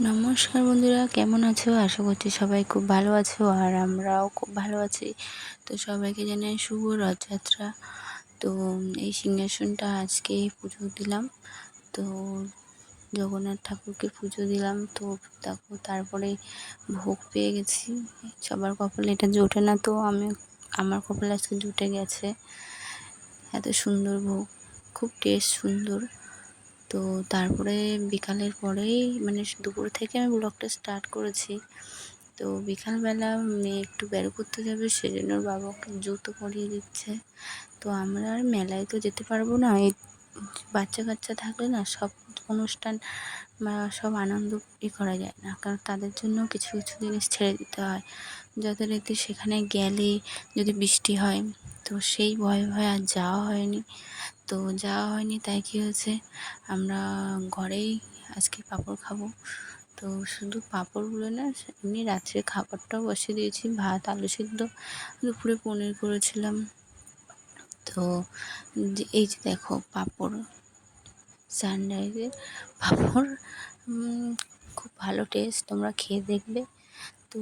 নমস্কার বন্ধুরা, কেমন আছো? আশা করছি সবাই খুব ভালো আছো, আর আমরাও খুব ভালো আছি। তো সবাইকে জানাই শুভ রথযাত্রা। তো এই সিংহাসনটা আজকে পুজো দিলাম, তো জগন্নাথ ঠাকুরকে পুজো দিলাম। তো দেখো, তারপরে ভোগ পেয়ে গেছি। সবার কপালে এটা জোটে না, তো আমার কপালে আজকে জুটে গেছে। এত সুন্দর ভোগ, খুব টেস্ট সুন্দর। তো তারপরে বিকালের পরেই মানে দুপুর থেকে আমি ব্লগটা স্টার্ট করেছি। তো বিকালবেলা মেয়ে একটু বের করতে যাবে, সেজন্য বাবাকে জুতো পরিয়ে দিচ্ছে। তো আমরা আর মেলায় তো যেতে পারবো না, এই বাচ্চা কাচ্চা থাকলে না সব অনুষ্ঠান বা সব আনন্দ করা যায় না, কারণ তাদের জন্য কিছু কিছু জিনিস ছেড়ে দিতে হয়। যথারীতি সেখানে গেলে যদি বৃষ্টি হয়, তো সেই ভয়ে ভয়ে আর যাওয়া হয়নি। তাই কী হয়েছে, আমরা ঘরেই আজকে পাঁপড় খাবো। তো শুধু পাঁপড়গুলো না, এমনি রাত্রে খাবারটাও বসিয়ে দিয়েছি, ভাত আলু সিদ্ধ, দুপুরে পনির করেছিলাম। তো এই যে দেখো পাঁপড়, সানরাইজের পাঁপড়, খুব ভালো টেস্ট, তোমরা খেয়ে দেখবে। তো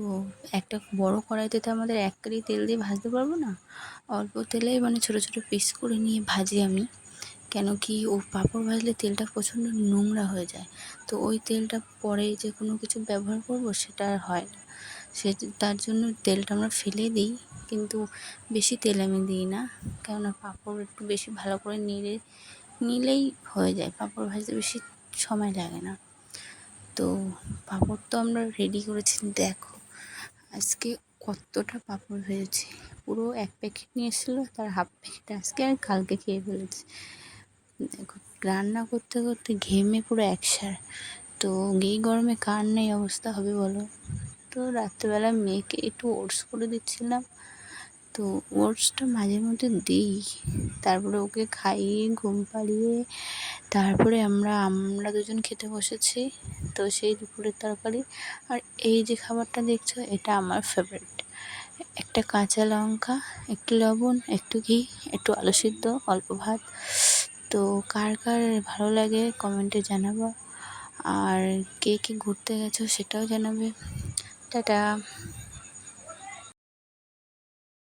একটা বড় কড়াইতে তো আমাদের এক কারি তেল দিয়ে ভাজতে পারবো না, অল্প তেলেই মানে ছোটো ছোটো পিস করে নিয়ে ভাজি আমি। কেন কি, ও পাঁপড় ভাজলে তেলটা প্রচণ্ড নোংরা হয়ে যায়, তো ওই তেলটা পরে যে কোনো কিছু ব্যবহার করব সেটা আর হয় না। তার জন্য তেলটা আমরা ফেলে দিই, কিন্তু বেশি তেল আমি দিই না, কেননা পাঁপড় একটু বেশি ভালো করে নিলেই হয়ে যায়, পাঁপড় ভাজতে বেশি সময় লাগে না। তো পাঁপড় তো আমরা রেডি করেছি, দেখো আজকে কতটা পাঁপড় ভেজেছি। পুরো এক প্যাকেট নিয়ে এসেছিলো, তার হাফ প্যাকেট আজকে আর কালকে খেয়ে ফেলেছি। দেখো, রান্না করতে করতে ঘেমে পুরো একসার। তো এই গরমে কার নেই অবস্থা হবে বলো। তো রাত্রেবেলা মেয়েকে একটু ওটস করে দিচ্ছিলাম। তো ওটসটা মাঝে মধ্যে দিই, তারপরে ওকে খাইয়ে ঘুম পাড়িয়ে তারপরে আমরা দুজন খেতে বসেছি। তো সেই দুপুরের তরকারি আর এই যে খাবারটা দেখছো, এটা আমার ফেভারিট। একটা কাঁচা লঙ্কা, একটু লবণ, একটু ঘি, একটু আলু সিদ্ধ, অল্প ভাত। তো কার কার ভালো লাগে কমেন্টে জানাবো, আর কে কে ঘুরতে গেছো সেটাও জানাবে। টাটা।